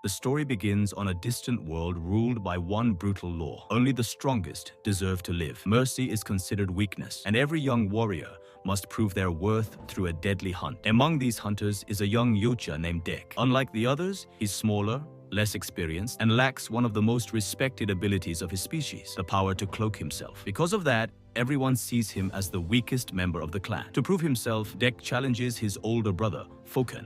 The story begins on a distant world ruled by one brutal law. Only the strongest deserve to live. Mercy is considered weakness, and every young warrior must prove their worth through a deadly hunt. Among these hunters is a young Yocha named Dek. Unlike the others, he's smaller, less experienced, and lacks one of the most respected abilities of his species, the power to cloak himself. Because of that, everyone sees him as the weakest member of the clan. To prove himself, Dek challenges his older brother, Fokan.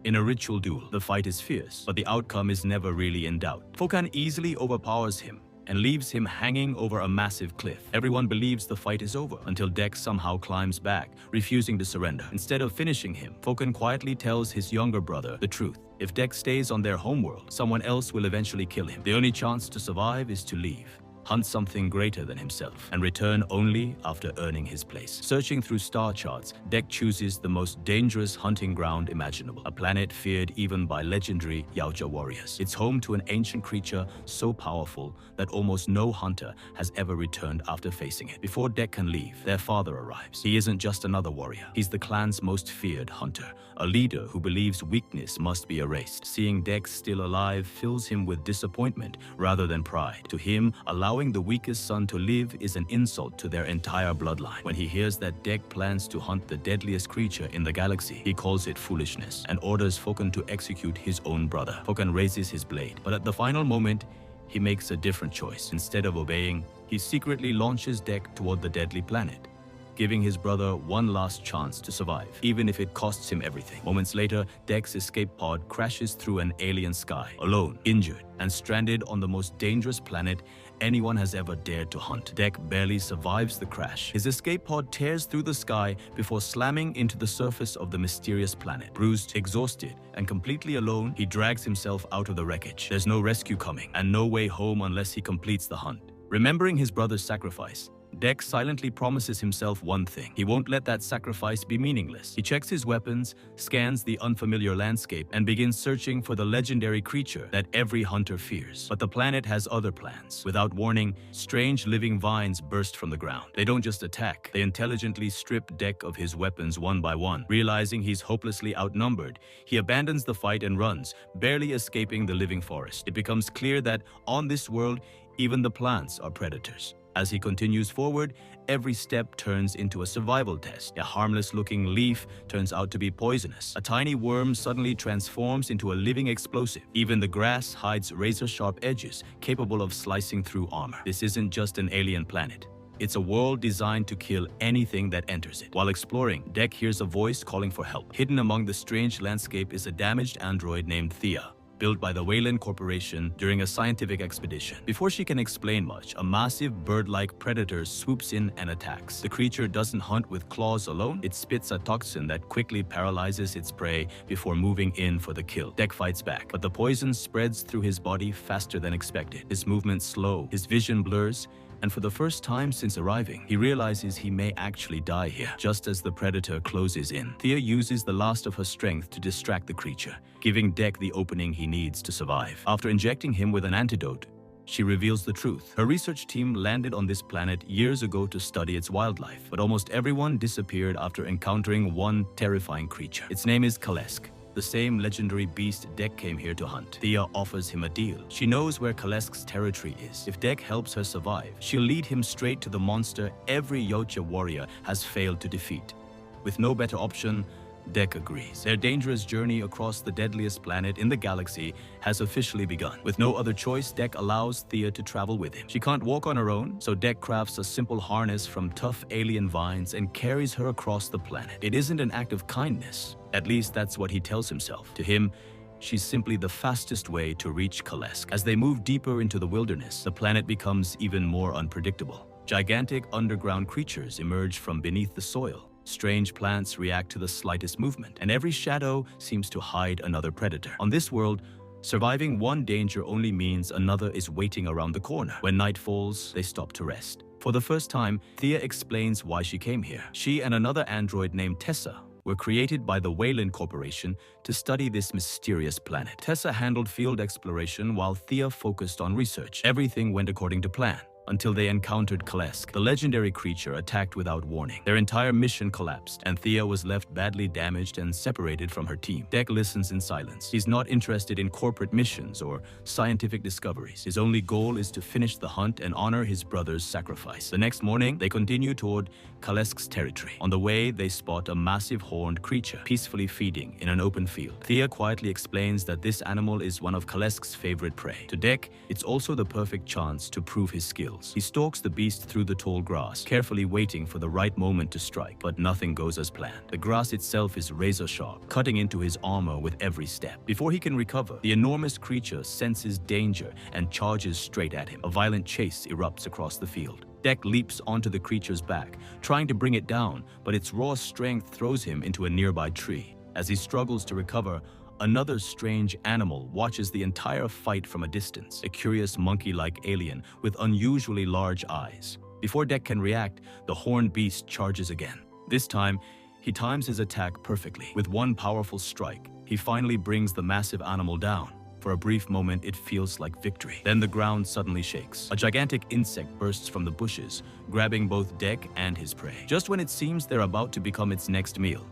In a ritual duel, the fight is fierce, but the outcome is never really in doubt. Fokan easily overpowers him and leaves him hanging over a massive cliff. Everyone believes the fight is over until Dek somehow climbs back, refusing to surrender. Instead of finishing him, Fokan quietly tells his younger brother the truth. If Dek stays on their homeworld, someone else will eventually kill him. The only chance to survive is to leave, hunt something greater than himself, and return only after earning his place. Searching through star charts, Dek chooses the most dangerous hunting ground imaginable, a planet feared even by legendary Yautja warriors. It's home to an ancient creature so powerful that almost no hunter has ever returned after facing it. Before Dek can leave, their father arrives. He isn't just another warrior. He's the clan's most feared hunter, a leader who believes weakness must be erased. Seeing Dek still alive fills him with disappointment rather than pride. To him, allowing the weakest son to live is an insult to their entire bloodline. When he hears that Dek plans to hunt the deadliest creature in the galaxy, he calls it foolishness and orders Fokan to execute his own brother. Fokan raises his blade, but at the final moment, he makes a different choice. Instead of obeying, he secretly launches Dek toward the deadly planet, giving his brother one last chance to survive, even if it costs him everything. Moments later, Dek's escape pod crashes through an alien sky, alone, injured, and stranded on the most dangerous planet anyone has ever dared to hunt. Dek barely survives the crash. His escape pod tears through the sky before slamming into the surface of the mysterious planet. Bruised, exhausted, and completely alone, he drags himself out of the wreckage. There's no rescue coming, and no way home unless he completes the hunt. Remembering his brother's sacrifice, Dek silently promises himself one thing: he won't let that sacrifice be meaningless. He checks his weapons, scans the unfamiliar landscape, and begins searching for the legendary creature that every hunter fears. But the planet has other plans. Without warning, strange living vines burst from the ground. They don't just attack, they intelligently strip Dek of his weapons one by one. Realizing he's hopelessly outnumbered, he abandons the fight and runs, barely escaping the living forest. It becomes clear that on this world, even the plants are predators. As he continues forward, every step turns into a survival test. A harmless-looking leaf turns out to be poisonous. A tiny worm suddenly transforms into a living explosive. Even the grass hides razor-sharp edges, capable of slicing through armor. This isn't just an alien planet. It's a world designed to kill anything that enters it. While exploring, Dek hears a voice calling for help. Hidden among the strange landscape is a damaged android named Thea, built by the Wayland Corporation during a scientific expedition. Before she can explain much, a massive bird-like predator swoops in and attacks. The creature doesn't hunt with claws alone. It spits a toxin that quickly paralyzes its prey before moving in for the kill. Dek fights back, but the poison spreads through his body faster than expected. His movements slow, his vision blurs, and for the first time since arriving, he realizes he may actually die here. Just as the predator closes in, Thea uses the last of her strength to distract the creature, giving Dek the opening he needs to survive. After injecting him with an antidote, she reveals the truth. Her research team landed on this planet years ago to study its wildlife, but almost everyone disappeared after encountering one terrifying creature. Its name is Kalesk, the same legendary beast Dek came here to hunt. Thea offers him a deal. She knows where Kalesk's territory is. If Dek helps her survive, she'll lead him straight to the monster every Yautja warrior has failed to defeat. With no better option, Dek agrees. Their dangerous journey across the deadliest planet in the galaxy has officially begun. With no other choice, Dek allows Thea to travel with him. She can't walk on her own, so Dek crafts a simple harness from tough alien vines and carries her across the planet. It isn't an act of kindness. At least that's what he tells himself. To him, she's simply the fastest way to reach Kalesk. As they move deeper into the wilderness, the planet becomes even more unpredictable. Gigantic underground creatures emerge from beneath the soil. Strange plants react to the slightest movement, and every shadow seems to hide another predator. On this world, surviving one danger only means another is waiting around the corner. When night falls, they stop to rest. For the first time, Thea explains why she came here. She and another android named Tessa were created by the Wayland Corporation to study this mysterious planet. Tessa handled field exploration while Thea focused on research. Everything went according to plan, until they encountered Kalesk. The legendary creature attacked without warning. Their entire mission collapsed, and Thea was left badly damaged and separated from her team. Dek listens in silence. He's not interested in corporate missions or scientific discoveries. His only goal is to finish the hunt and honor his brother's sacrifice. The next morning, they continue toward Kalesk's territory. On the way, they spot a massive horned creature peacefully feeding in an open field. Thea quietly explains that this animal is one of Kalesk's favorite prey. To Dek, it's also the perfect chance to prove his skills. He stalks the beast through the tall grass, carefully waiting for the right moment to strike, but nothing goes as planned. The grass itself is razor sharp, cutting into his armor with every step. Before he can recover, the enormous creature senses danger and charges straight at him. A violent chase erupts across the field. Dek leaps onto the creature's back, trying to bring it down, but its raw strength throws him into a nearby tree. As he struggles to recover, another strange animal watches the entire fight from a distance, a curious monkey-like alien with unusually large eyes. Before Dek can react, the horned beast charges again. This time, he times his attack perfectly. With one powerful strike, he finally brings the massive animal down. For a brief moment, it feels like victory. Then the ground suddenly shakes. A gigantic insect bursts from the bushes, grabbing both Dek and his prey. Just when it seems they're about to become its next meal,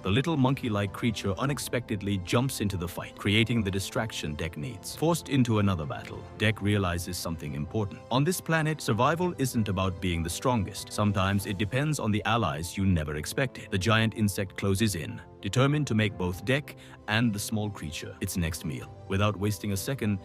the little monkey-like creature unexpectedly jumps into the fight, creating the distraction Dek needs. Forced into another battle, Dek realizes something important. On this planet, survival isn't about being the strongest. Sometimes it depends on the allies you never expected. The giant insect closes in, determined to make both Dek and the small creature its next meal. Without wasting a second,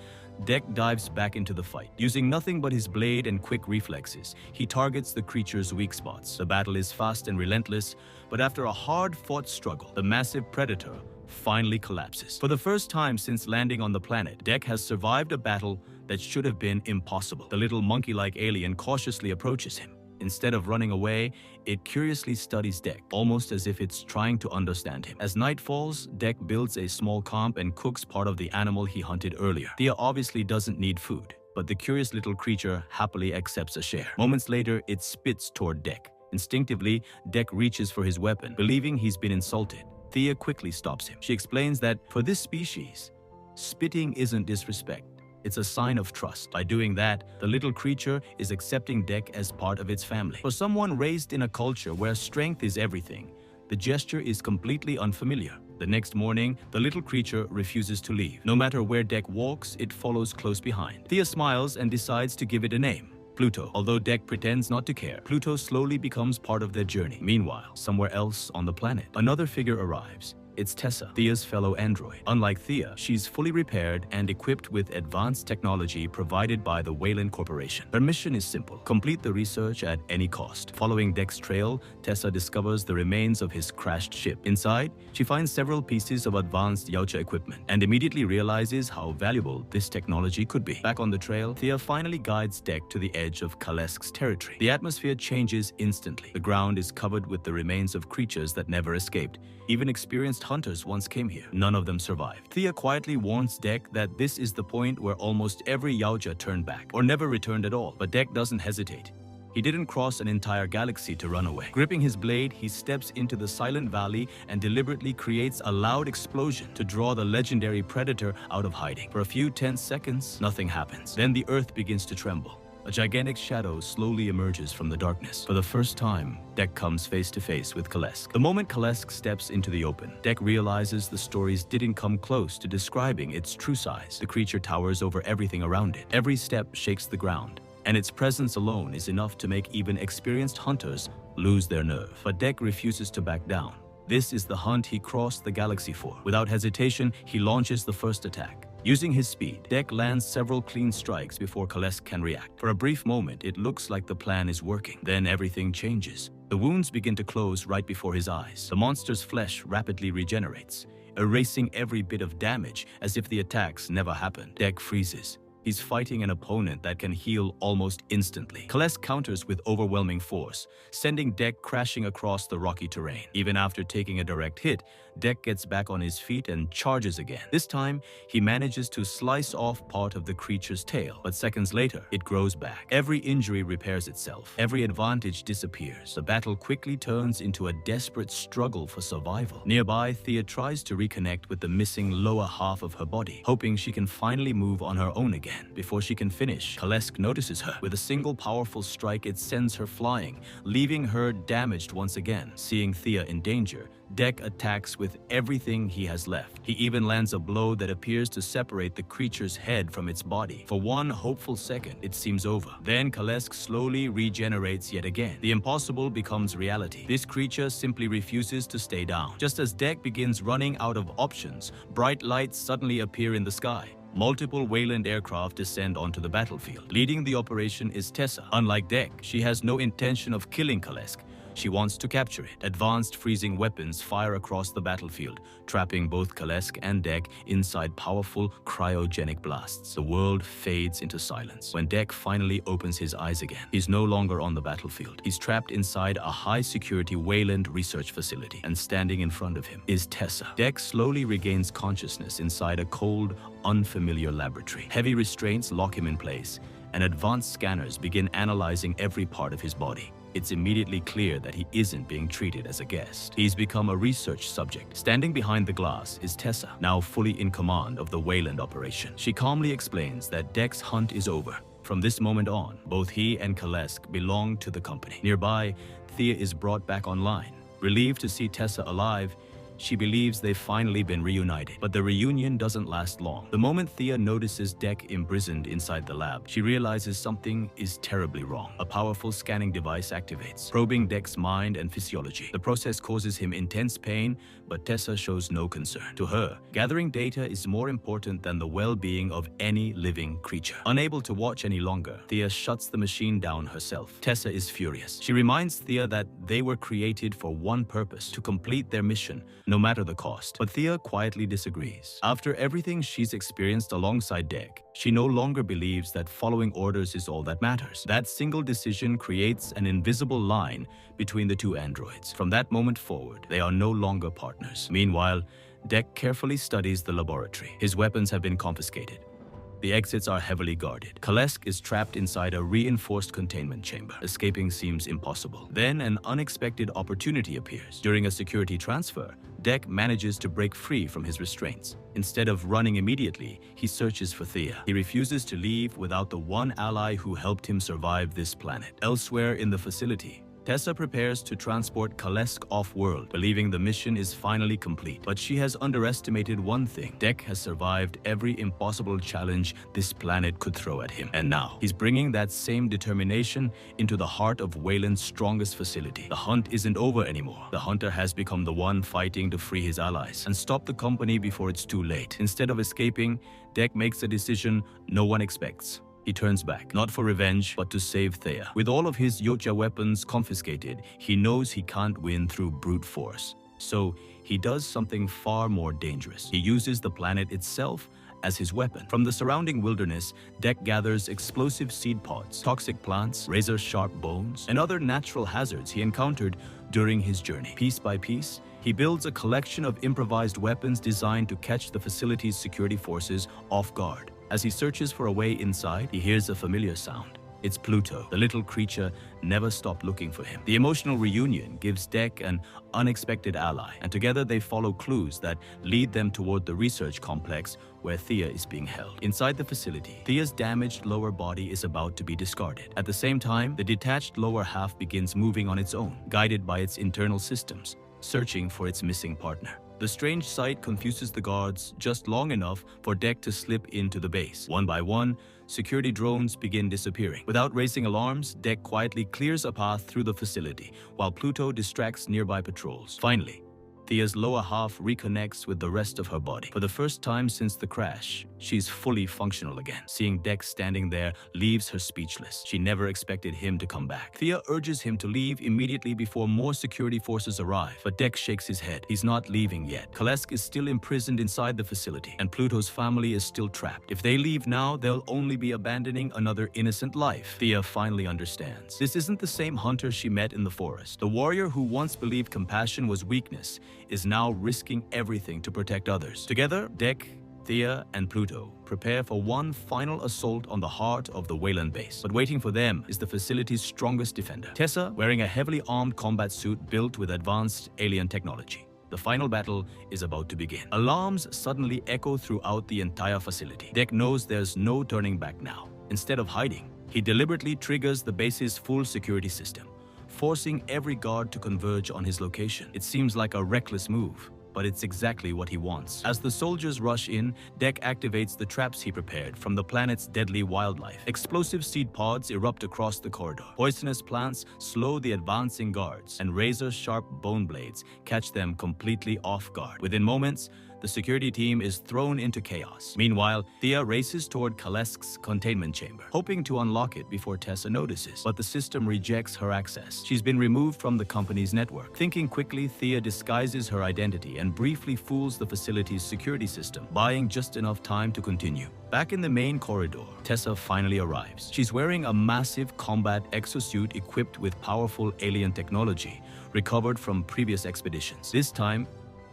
Dek dives back into the fight. Using nothing but his blade and quick reflexes, he targets the creature's weak spots. The battle is fast and relentless, but after a hard-fought struggle, the massive predator finally collapses. For the first time since landing on the planet, Dek has survived a battle that should have been impossible. The little monkey-like alien cautiously approaches him. Instead of running away, it curiously studies Dek, almost as if it's trying to understand him. As night falls, Dek builds a small camp and cooks part of the animal he hunted earlier. Thea obviously doesn't need food, but the curious little creature happily accepts a share. Moments later, it spits toward Dek. Instinctively, Dek reaches for his weapon, believing he's been insulted. Thea quickly stops him. She explains that for this species, spitting isn't disrespect. It's a sign of trust. By doing that, the little creature is accepting Dek as part of its family. For someone raised in a culture where strength is everything, the gesture is completely unfamiliar. The next morning, the little creature refuses to leave. No matter where Dek walks, it follows close behind. Thea smiles and decides to give it a name. Pluto. Although Dek pretends not to care, Pluto slowly becomes part of their journey. Meanwhile, somewhere else on the planet, another figure arrives. It's Tessa, Thea's fellow android. Unlike Thea, she's fully repaired and equipped with advanced technology provided by the Wayland Corporation. Her mission is simple: complete the research at any cost. Following Dek's trail, Tessa discovers the remains of his crashed ship. Inside, she finds several pieces of advanced Yautja equipment and immediately realizes how valuable this technology could be. Back on the trail, Thea finally guides Dek to the edge of Kalesk's territory. The atmosphere changes instantly. The ground is covered with the remains of creatures that never escaped. Even experienced hunters once came here. None of them survived. Thea quietly warns Dek that this is the point where almost every Yautja turned back, or never returned at all. But Dek doesn't hesitate. He didn't cross an entire galaxy to run away. Gripping his blade, he steps into the silent valley and deliberately creates a loud explosion to draw the legendary predator out of hiding. For a few tense seconds, nothing happens. Then the earth begins to tremble. A gigantic shadow slowly emerges from the darkness. For the first time, Dek comes face to face with Kalesk. The moment Kalesk steps into the open, Dek realizes the stories didn't come close to describing its true size. The creature towers over everything around it. Every step shakes the ground, and its presence alone is enough to make even experienced hunters lose their nerve. But Dek refuses to back down. This is the hunt he crossed the galaxy for. Without hesitation, he launches the first attack. Using his speed, Dek lands several clean strikes before Kalesk can react. For a brief moment, it looks like the plan is working. Then everything changes. The wounds begin to close right before his eyes. The monster's flesh rapidly regenerates, erasing every bit of damage as if the attacks never happened. Dek freezes. He's fighting an opponent that can heal almost instantly. Kalesk counters with overwhelming force, sending Dek crashing across the rocky terrain. Even after taking a direct hit, Dek gets back on his feet and charges again. This time, he manages to slice off part of the creature's tail, but seconds later, it grows back. Every injury repairs itself. Every advantage disappears. The battle quickly turns into a desperate struggle for survival. Nearby, Thea tries to reconnect with the missing lower half of her body, hoping she can finally move on her own again. again. Before she can finish, Kalesk notices her. With a single powerful strike, it sends her flying, leaving her damaged once again. Seeing Thea in danger, Dek attacks with everything he has left. He even lands a blow that appears to separate the creature's head from its body. For one hopeful second, it seems over. Then Kalesk slowly regenerates yet again. The impossible becomes reality. This creature simply refuses to stay down. Just as Dek begins running out of options, bright lights suddenly appear in the sky. Multiple Wayland aircraft descend onto the battlefield. Leading the operation is Tessa. Unlike Dek, she has no intention of killing Kalesk. She wants to capture it. Advanced freezing weapons fire across the battlefield, trapping both Kalesk and Dek inside powerful cryogenic blasts. The world fades into silence. When Dek finally opens his eyes again, he's no longer on the battlefield. He's trapped inside a high-security Wayland research facility, and standing in front of him is Tessa. Dek slowly regains consciousness inside a cold, unfamiliar laboratory. Heavy restraints lock him in place, and advanced scanners begin analyzing every part of his body. It's immediately clear that he isn't being treated as a guest. He's become a research subject. Standing behind the glass is Tessa, now fully in command of the Wayland operation. She calmly explains that Dek's hunt is over. From this moment on, both he and Kalesk belong to the company. Nearby, Thea is brought back online. Relieved to see Tessa alive, she believes they've finally been reunited, but the reunion doesn't last long. The moment Thea notices Dek imprisoned inside the lab, she realizes something is terribly wrong. A powerful scanning device activates, probing Dek's mind and physiology. The process causes him intense pain, but Tessa shows no concern. To her, gathering data is more important than the well-being of any living creature. Unable to watch any longer, Thea shuts the machine down herself. Tessa is furious. She reminds Thea that they were created for one purpose: to complete their mission, no matter the cost. But Thea quietly disagrees. After everything she's experienced alongside Dek, she no longer believes that following orders is all that matters. That single decision creates an invisible line between the two androids. From that moment forward, they are no longer partners. Meanwhile, Dek carefully studies the laboratory. His weapons have been confiscated. The exits are heavily guarded. Kalesk is trapped inside a reinforced containment chamber. Escaping seems impossible. Then an unexpected opportunity appears. During a security transfer, Dek manages to break free from his restraints. Instead of running immediately, he searches for Thea. He refuses to leave without the one ally who helped him survive this planet. Elsewhere in the facility, Tessa prepares to transport Kalesk off-world, believing the mission is finally complete. But she has underestimated one thing. Dek has survived every impossible challenge this planet could throw at him. And now, he's bringing that same determination into the heart of Wayland's strongest facility. The hunt isn't over anymore. The hunter has become the one fighting to free his allies and stop the company before it's too late. Instead of escaping, Dek makes a decision no one expects. He turns back, not for revenge, but to save Thea. With all of his Yocha weapons confiscated, he knows he can't win through brute force. So he does something far more dangerous. He uses the planet itself as his weapon. From the surrounding wilderness, Dek gathers explosive seed pods, toxic plants, razor-sharp bones, and other natural hazards he encountered during his journey. Piece by piece, he builds a collection of improvised weapons designed to catch the facility's security forces off guard. As he searches for a way inside, he hears a familiar sound. It's Pluto. The little creature never stopped looking for him. The emotional reunion gives Dek an unexpected ally, and together they follow clues that lead them toward the research complex where Thea is being held. Inside the facility, Thea's damaged lower body is about to be discarded. At the same time, the detached lower half begins moving on its own, guided by its internal systems, searching for its missing partner. The strange sight confuses the guards just long enough for Dek to slip into the base. One by one, security drones begin disappearing. Without raising alarms, Dek quietly clears a path through the facility, while Pluto distracts nearby patrols. Finally, Thea's lower half reconnects with the rest of her body. For the first time since the crash, she's fully functional again. Seeing Dek standing there leaves her speechless. She never expected him to come back. Thea urges him to leave immediately before more security forces arrive, but Dek shakes his head. He's not leaving yet. Kalesk is still imprisoned inside the facility, and Pluto's family is still trapped. If they leave now, they'll only be abandoning another innocent life. Thea finally understands. This isn't the same hunter she met in the forest. The warrior who once believed compassion was weakness is now risking everything to protect others. Together, Dek, Thea, and Pluto prepare for one final assault on the heart of the Wayland base. But waiting for them is the facility's strongest defender, Tessa, wearing a heavily armed combat suit built with advanced alien technology. The The final battle is about to begin. Alarms suddenly echo throughout the entire facility. Dek knows there's no turning back now. Instead of hiding, he deliberately triggers the base's full security system, forcing every guard to converge on his location. It seems like a reckless move, but it's exactly what he wants. As the soldiers rush in, Dek activates the traps he prepared from the planet's deadly wildlife. Explosive seed pods erupt across the corridor. Poisonous plants slow the advancing guards, and razor-sharp bone blades catch them completely off guard. Within moments, the security team is thrown into chaos. Meanwhile, Thea races toward Kalesk's containment chamber, hoping to unlock it before Tessa notices, but the system rejects her access. She's been removed from the company's network. Thinking quickly, Thea disguises her identity and briefly fools the facility's security system, buying just enough time to continue. Back in the main corridor, Tessa finally arrives. She's wearing a massive combat exosuit equipped with powerful alien technology, recovered from previous expeditions. This time,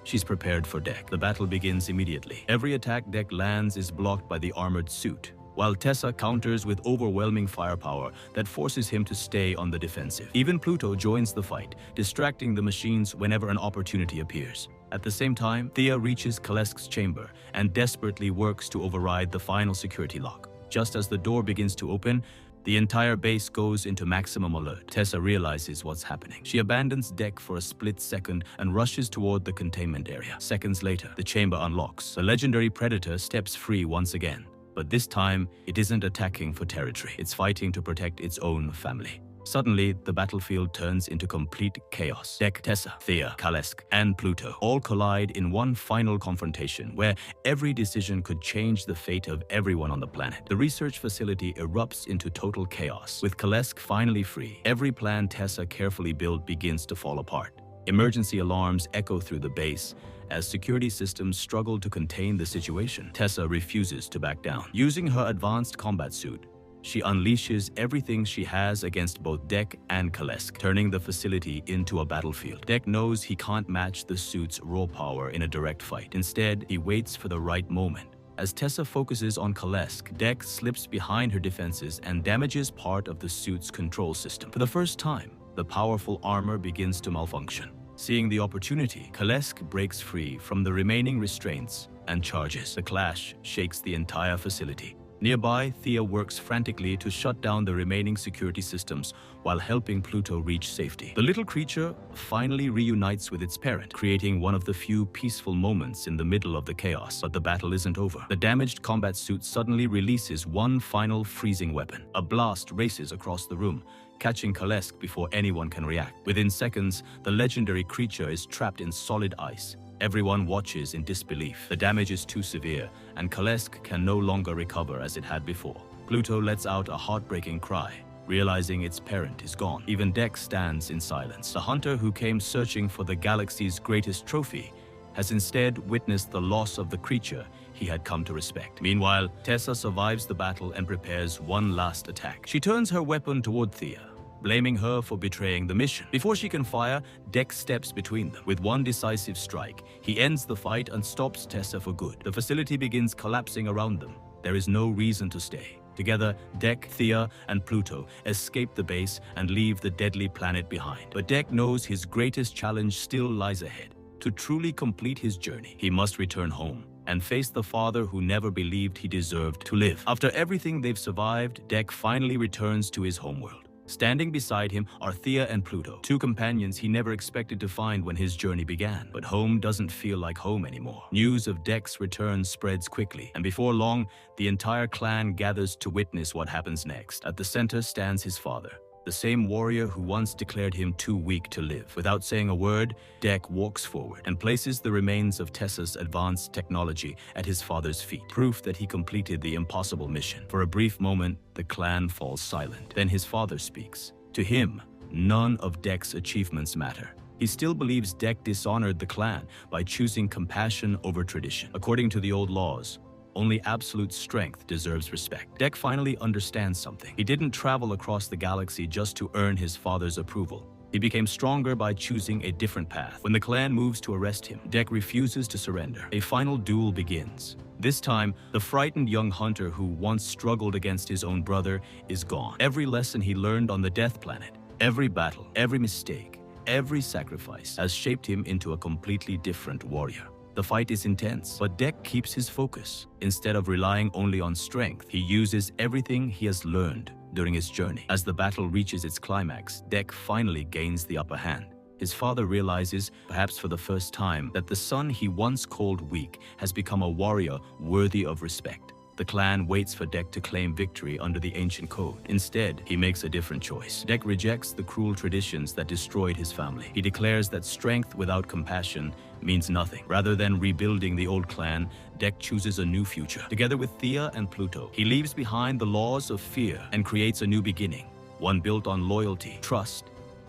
she's prepared for Dek. The battle begins immediately. Every attack Dek lands is blocked by the armored suit, while Tessa counters with overwhelming firepower that forces him to stay on the defensive. Even Pluto joins the fight, distracting the machines whenever an opportunity appears. At the same time, Thea reaches Kalesk's chamber and desperately works to override the final security lock. Just as the door begins to open, the entire base goes into maximum alert. Tessa realizes what's happening. She abandons Dek for a split second and rushes toward the containment area. Seconds later, the chamber unlocks. The legendary predator steps free once again. But this time, it isn't attacking for territory. It's fighting to protect its own family. Suddenly, the battlefield turns into complete chaos. Dek, Tessa, Thea, Kalesk, and Pluto all collide in one final confrontation where every decision could change the fate of everyone on the planet. The research facility erupts into total chaos. With Kalesk finally free, every plan Tessa carefully built begins to fall apart. Emergency alarms echo through the base. As security systems struggle to contain the situation, Tessa refuses to back down. Using her advanced combat suit, she unleashes everything she has against both Dek and Kalesk, turning the facility into a battlefield. Dek knows he can't match the suit's raw power in a direct fight. Instead, he waits for the right moment. As Tessa focuses on Kalesk, Dek slips behind her defenses and damages part of the suit's control system. For the first time, the powerful armor begins to malfunction. Seeing the opportunity, Kalesk breaks free from the remaining restraints and charges. The clash shakes the entire facility. Nearby, Thea works frantically to shut down the remaining security systems while helping Pluto reach safety. The little creature finally reunites with its parent, creating one of the few peaceful moments in the middle of the chaos. But the battle isn't over. The damaged combat suit suddenly releases one final freezing weapon. A blast races across the room, catching Kalesk before anyone can react. Within seconds, the legendary creature is trapped in solid ice. Everyone watches in disbelief. The damage is too severe, and Kalesk can no longer recover as it had before. Pluto lets out a heartbreaking cry, realizing its parent is gone. Even Dek stands in silence. The hunter who came searching for the galaxy's greatest trophy has instead witnessed the loss of the creature he had come to respect. Meanwhile, Tessa survives the battle and prepares one last attack. She turns her weapon toward Thea, blaming her for betraying the mission. Before she can fire, Dek steps between them. With one decisive strike, he ends the fight and stops Tessa for good. The facility begins collapsing around them. There is no reason to stay. Together, Dek, Thea, and Pluto escape the base and leave the deadly planet behind. But Dek knows his greatest challenge still lies ahead. To truly complete his journey, he must return home and face the father who never believed he deserved to live. After everything they've survived, Dek finally returns to his homeworld. Standing beside him are Thea and Pluto, two companions he never expected to find when his journey began. But home doesn't feel like home anymore. News of Dek's return spreads quickly, and before long, the entire clan gathers to witness what happens next. At the center stands his father, the same warrior who once declared him too weak to live. Without saying a word, Dek walks forward and places the remains of Tessa's advanced technology at his father's feet, proof that he completed the impossible mission. For a brief moment, the clan falls silent. Then his father speaks. To him, none of Dek's achievements matter. He still believes Dek dishonored the clan by choosing compassion over tradition. According to the old laws, only absolute strength deserves respect. Dek finally understands something. He didn't travel across the galaxy just to earn his father's approval. He became stronger by choosing a different path. When the clan moves to arrest him, Dek refuses to surrender. A final duel begins. This time, the frightened young hunter who once struggled against his own brother is gone. Every lesson he learned on the Death Planet, every battle, every mistake, Every sacrifice has shaped him into a completely different warrior. The fight is intense, but Deck keeps his focus. Instead of relying only on strength, he uses everything he has learned during his journey. As the battle reaches its climax, Deck finally gains the upper hand. His father realizes, perhaps for the first time, that the son he once called weak has become a warrior worthy of respect. The clan waits for Deck to claim victory under the ancient code. Instead, he makes a different choice. Deck rejects the cruel traditions that destroyed his family. He declares that strength without compassion means nothing. Rather than rebuilding the old clan, Deck chooses a new future. Together with Thea and Pluto, he leaves behind the laws of fear and creates a new beginning, one built on loyalty, trust,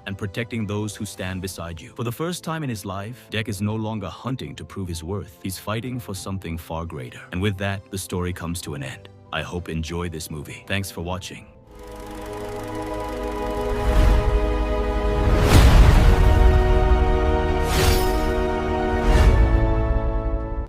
and protecting those who stand beside you. For the first time in his life, Deck is no longer hunting to prove his worth. He's fighting for something far greater. And with that, the story comes to an end. I hope you enjoy this movie. Thanks for watching.